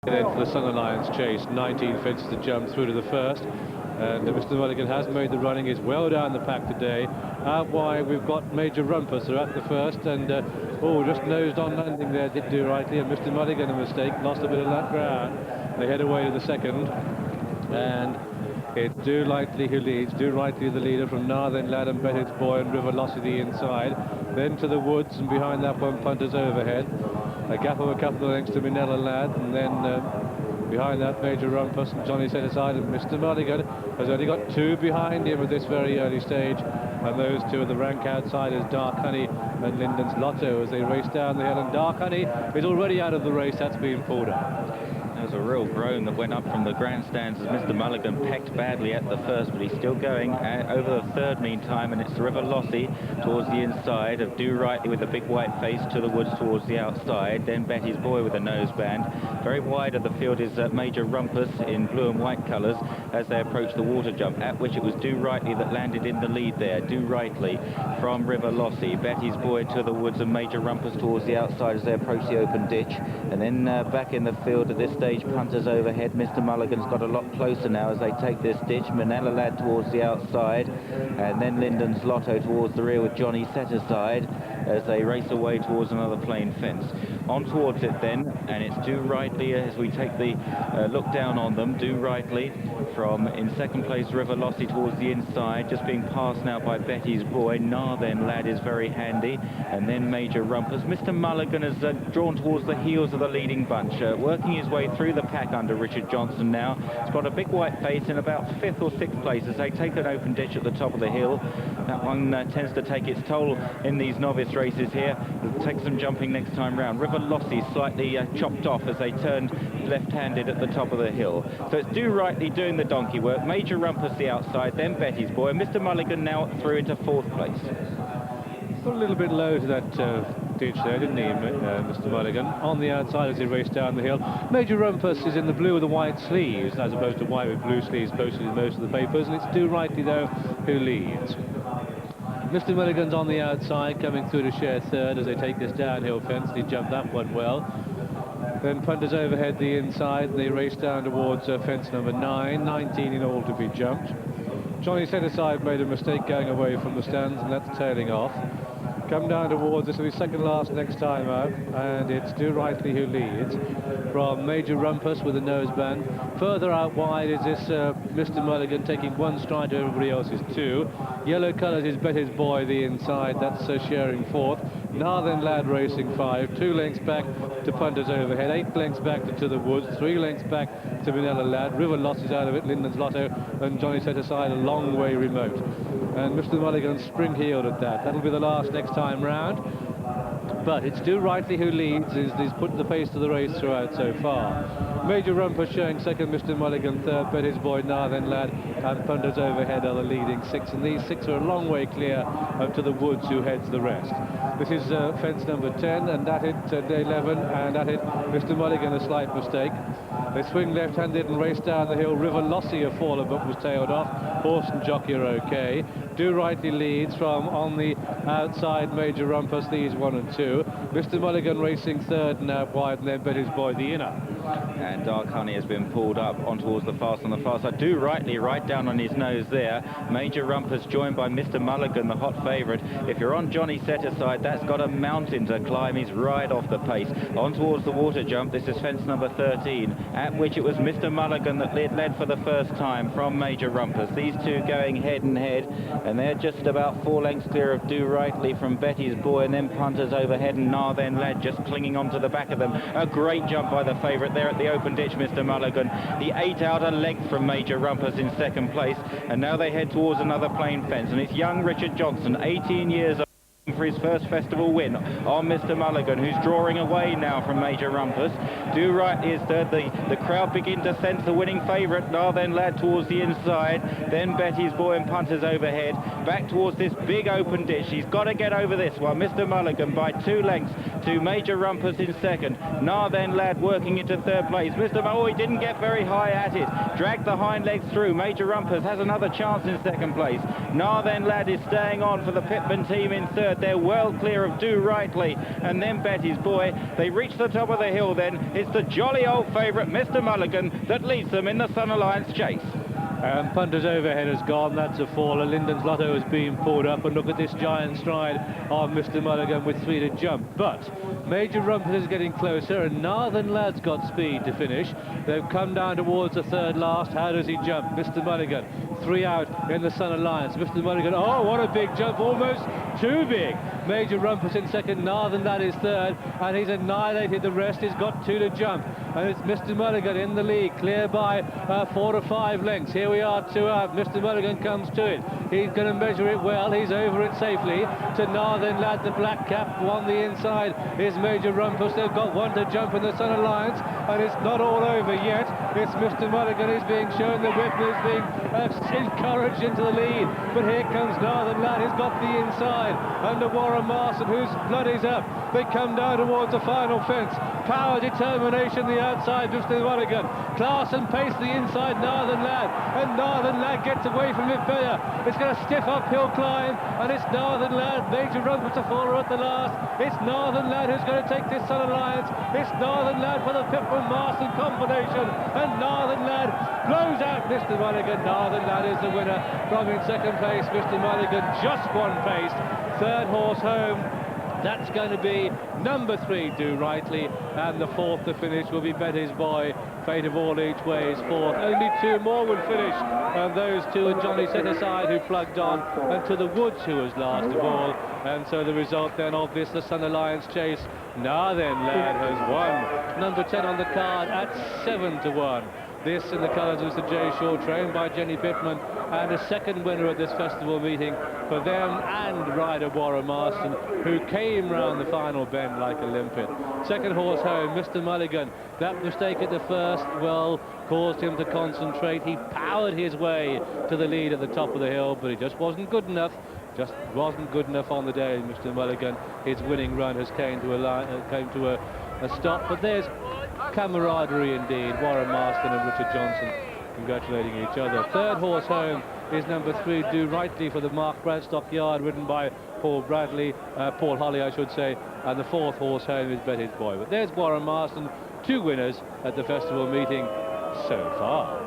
Then for the Sun Alliance chase, 19 fences to jump through to the first. And Mr. Mulligan has made the running, is well down the pack today. Out wide, we've got Major Rumpus, who are at the first, and just nosed on landing there, did do rightly, and Mr. Mulligan, a mistake, lost a bit of that ground. They head away to the second, and it's Do Lightly who leads. Do Rightly the leader from Nahthen, Lad and Betty's Boy and River Lossy inside. Then to the woods, and behind that one, Punters Overhead. A gap of a couple of lengths to Minella Lad, and then behind that Major Rumpus and Johnny Set Aside, and Mr. Mulligan has only got two behind him at this very early stage, and those two are the rank outsiders, Dark Honey and Linden's Lotto, as they race down the hill, and Dark Honey is already out of the race. That's being pulled up. There was a real groan that went up from the grandstands as Mr. Mulligan pecked badly at the first, but he's still going over the third meantime, and it's River Lossy towards the inside of Do Rightly with a big white face to the woods towards the outside. Then Betty's Boy with a noseband. Very wide of the field is Major Rumpus in blue and white colours as they approach the water jump, at which it was Do Rightly that landed in the lead there. Do Rightly from River Lossy. Betty's Boy to the woods and Major Rumpus towards the outside as they approach the open ditch. And then back in the field at this stage, Punters Overhead. Mr. Mulligan's got a lot closer now as they take this ditch. Manila Lad towards the outside, and then Linden's Lotto towards the rear with Johnny Set Aside as they race away towards another plain fence. On towards it then, and it's Do Rightly as we take the look down on them. Do Rightly from in second place River Lossy towards the inside, just being passed now by Betty's Boy. Nahthen Lad is very handy, and then Major Rumpus. Mr. Mulligan has drawn towards the heels of the leading bunch, working his way through the pack under Richard Johnson now. He's got a big white face in about 5th or 6th place as they take an open ditch at the top of the hill. That one tends to take its toll in these novice races here. It'll take some jumping next time round. River Lossy slightly chopped off as they turned left-handed at the top of the hill. So it's Do Rightly doing the donkey work, Major Rumpus the outside, then Betty's Boy. Mr. Mulligan now through into 4th place. Got a little bit low to that ditch there, didn't he, Mr. Mulligan? On the outside as he raced down the hill. Major Rumpus is in the blue with the white sleeves, as opposed to white with blue sleeves posted in most of the papers, and it's Do Rightly, though, who leads. Mr. Mulligan's on the outside, coming through to share third as they take this downhill fence, and he jumped that one well. Then Punters Overhead the inside, and they race down towards fence number 9, 19 in all to be jumped. Johnny Set Aside made a mistake going away from the stands, and that's tailing off. Come down towards, this will be second last next time out, and it's Do Rightly who leads from Major Rumpus with a noseband. Further out wide is this Mr. Mulligan taking one stride to everybody else's two. Yellow colours is Betty's Boy the inside, that's sharing 4th. Nahthen Lad racing 5, 2 lengths back to Punters Overhead, 8 lengths back to the woods, 3 lengths back to Manila Lad. River Lossy's out of it, Linden's Lotto and Johnny Set Aside a long way remote. And Mr. Mulligan spring-heeled at that. That'll be the last next time round. But it's Do Rightly who leads, he's put the pace to the race throughout so far. Major Rumpus showing second, Mr. Mulligan third, Betty's Boy, Nahthen Lad and Punters Overhead are the leading 6, and these 6 are a long way clear up to the woods who heads the rest. This is fence number 10, and at it 11, and at it Mr. Mulligan a slight mistake. They swing left-handed and race down the hill. River Lossy a faller but was tailed off. Horse and jockey are okay. Do Rightly leads from on the outside Major Rumpus, these 1 and 2. Mr. Mulligan racing third and out wide, and then Betty's Boy the inner. And Dark Honey has been pulled up on towards the fast on the far side. Do Rightly right down on his nose there. Major Rumpus joined by Mr. Mulligan, the hot favourite. If you're on Johnny Set Aside, that's got a mountain to climb. He's right off the pace. On towards the water jump, this is fence number 13, at which it was Mr. Mulligan that led for the first time from Major Rumpus. These two going head and head, and they're just about 4 lengths clear of Do Rightly from Betty's Boy, and then Punters Overhead and Nahthen Lad just clinging on to the back of them. A great jump by the favourite there at the open ditch, Mr. Mulligan. The 8 out a length from Major Rumpus in second place, and now they head towards another plain fence, and it's young Richard Johnson, 18 years old, for his first festival win on Mr. Mulligan, who's drawing away now from Major Rumpus. Do Rightly is third. The crowd begin to sense the winning favourite. Nahthen Lad towards the inside, then Betty's Boy and Punters Overhead back towards this big open ditch. He's got to get over this one. Mr. Mulligan by 2 lengths to Major Rumpus in second. Nahthen Lad working into third place. He didn't get very high at it. Dragged the hind legs through. Major Rumpus has another chance in second place. Nahthen Lad is staying on for the Pitman team in third. but they're well clear of Do Rightly and then Betty's Boy. They reach the top of the hill then. It's the jolly old favourite, Mr. Mulligan, that leads them in the Sun Alliance chase. Punter's overhead has gone, that's a faller. Linden's Lotto has been pulled up, and look at this giant stride of Mr. Mulligan with 3 to jump. But Major Rumpus is getting closer, and Nahthen Lad's got speed to finish. They've come down towards the third last. How does he jump? Mr. Mulligan, 3 out in the Sun Alliance. Mr. Mulligan, oh, what a big jump, almost too big. Major Rumpus in second, Nahthen Lad is third, and he's annihilated the rest. He's got 2 to jump, and it's Mr. Mulligan in the lead, clear by 4 to 5 lengths. Here we are, 2 out. Mr. Mulligan comes to it. He's going to measure it well. He's over it safely to Nahthen Lad, the black cap. On the inside is Major Rumpus. They've got 1 to jump in the Sun Alliance, and it's not all over yet. It's Mr. Mulligan who's being shown the whip, who's being encouraged into the lead. But here comes Nahthen Lad. He's got the inside under Warren Marston, whose blood is up. They come down towards the final fence. Power, determination, the outside, Mr. Mulligan. Class and pace, the inside, Nahthen Lad. And Nahthen Lad gets away from it better. It's got a stiff uphill climb, and it's Nahthen Lad. Major Rumpus a faller at the last. It's Nahthen Lad who's going to take this Sun Alliance. It's Nahthen Lad for the Pitman-Marston combination. And Nahthen Lad blows out Mr. Mulligan. Nahthen Lad is the winner. From in second place, Mr. Mulligan, just 1 pace. Third horse home. That's going to be number 3, Do Rightly, and the 4th to finish will be Betty's Boy. Fate of All Each Way is 4th. Only 2 more would finish, and those 2 are Johnny Set Aside, who plugged on, and To the Woods, who was last of all. And so the result then of this, the Sun Alliance chase, Nahthen Lad has won. Number 10 on the card at 7 to 1. This in the colours of Mr. J. Shaw, trained by Jenny Pittman, and a second winner at this festival meeting for them and rider Warren Marston, who came round the final bend like a limpet. Second horse home, Mr. Mulligan. That mistake at the first, well, caused him to concentrate. He powered his way to the lead at the top of the hill, but he just wasn't good enough. Just wasn't good enough on the day, Mr. Mulligan. His winning run has came to a stop, but there's camaraderie indeed. Warren Marston and Richard Johnson congratulating each other. Third horse home is number 3, Do Rightly, for the Mark Bradstock yard, ridden by Paul Holly, I should say, and the 4th horse home is Betty's Boy. But there's Warren Marston, 2 winners at the festival meeting so far.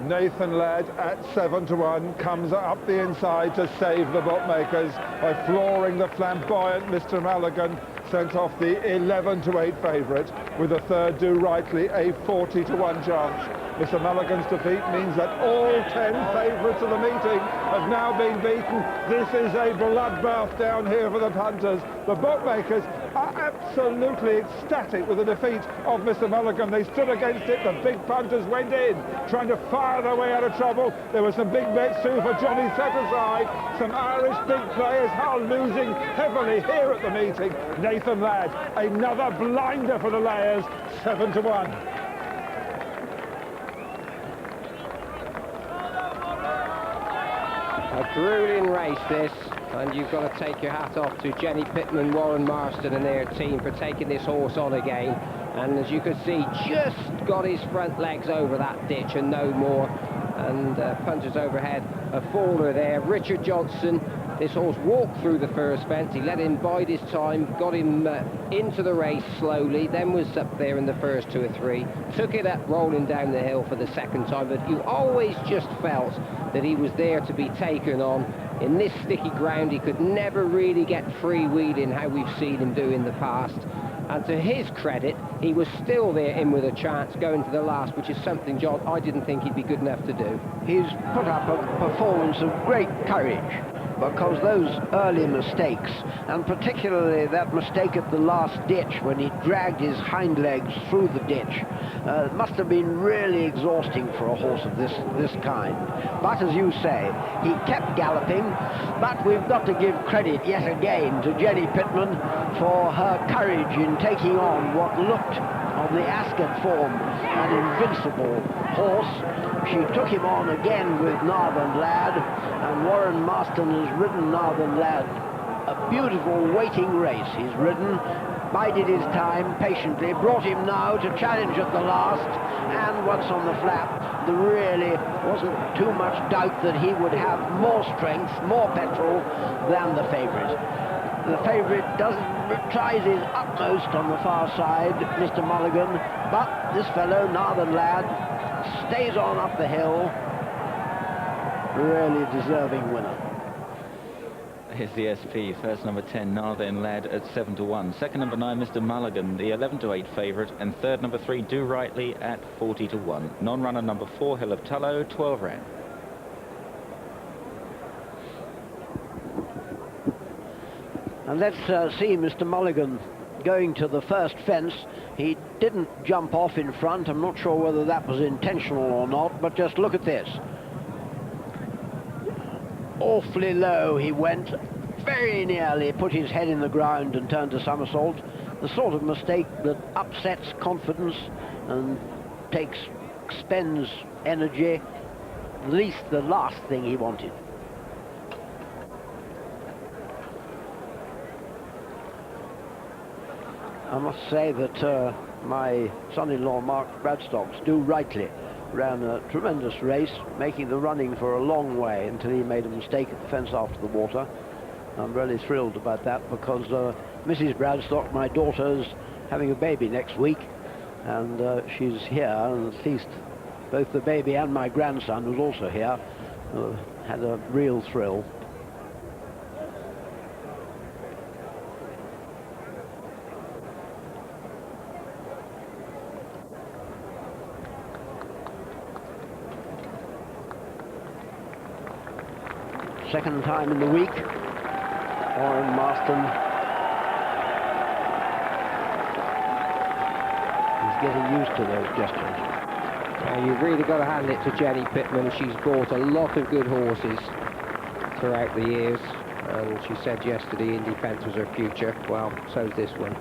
Nahthen Lad at 7 to 1 comes up the inside to save the bookmakers by flooring the flamboyant Mr. Mulligan, sent off the 11 to 8 favourite, with the 3rd Do Rightly a 40 to 1 chance. Mr. Mulligan's defeat means that all 10 favourites of the meeting have now been beaten. This is a bloodbath down here for the punters. The bookmakers are absolutely ecstatic with the defeat of Mr. Mulligan. They stood against it. The big punters went in, trying to fire their way out of trouble. There were some big bets too for Johnny Set Aside. Some Irish big players are losing heavily here at the meeting. Nahthen Lad, another blinder for the layers, 7 to 1. A grueling race this, and you've got to take your hat off to Jenny Pittman, Warren Marston and their team for taking this horse on again. And as you could see, just got his front legs over that ditch and no more. And punters overhead, a faller there. Richard Johnson, this horse walked through the first fence. He let him bide his time, got him into the race slowly, then was up there in the first 2 or 3. Took it up rolling down the hill for the second time, but you always just felt that he was there to be taken on. In this sticky ground, he could never really get free-wheeling how we've seen him do in the past. And to his credit, he was still there in with a chance going to the last, which is something, John, I didn't think he'd be good enough to do. He's put up a performance of great courage, because those early mistakes, and particularly that mistake at the last ditch when he dragged his hind legs through the ditch, must have been really exhausting for a horse of this kind. But as you say, he kept galloping. But we've got to give credit yet again to Jenny Pittman for her courage in taking on what looked, on the Ascot form, an invincible horse. She took him on again with Nahthen Lad, and Warren Marston has ridden Nahthen Lad a beautiful waiting race. He's ridden bided his time patiently, brought him now to challenge at the last, and once on the flap, there really wasn't too much doubt that he would have more strength, more petrol than the favourite. The favourite tries his utmost on the far side, Mr. Mulligan, but this fellow, Nahthen lad, stays on up the hill. Really deserving winner. Here's the SP, first number 10, Nahthen lad at 7-1. Second number 9, Mr. Mulligan, the 11-8 favourite. And third number 3, Do Rightly at 40-1. Non-runner number 4, Hill of Tullow, 12 rand. And let's see Mr. Mulligan going to the first fence. He didn't jump off in front. I'm not sure whether that was intentional or not, but just look at this. Awfully low he went, very nearly put his head in the ground and turned a somersault. The sort of mistake that upsets confidence and expends energy, at least the last thing he wanted. I must say that my son-in-law Mark Bradstock's Do Rightly ran a tremendous race, making the running for a long way until he made a mistake at the fence after the water. I'm really thrilled about that because Mrs. Bradstock, my daughter's having a baby next week, and she's here, and at least both the baby and my grandson, who's also here, had a real thrill. Second time in the week, Warren Marston is getting used to those gestures. You've really got to hand it to Jenny Pittman. She's bought a lot of good horses throughout the years, and she said yesterday Indy Fence was her future. Well, so's this one.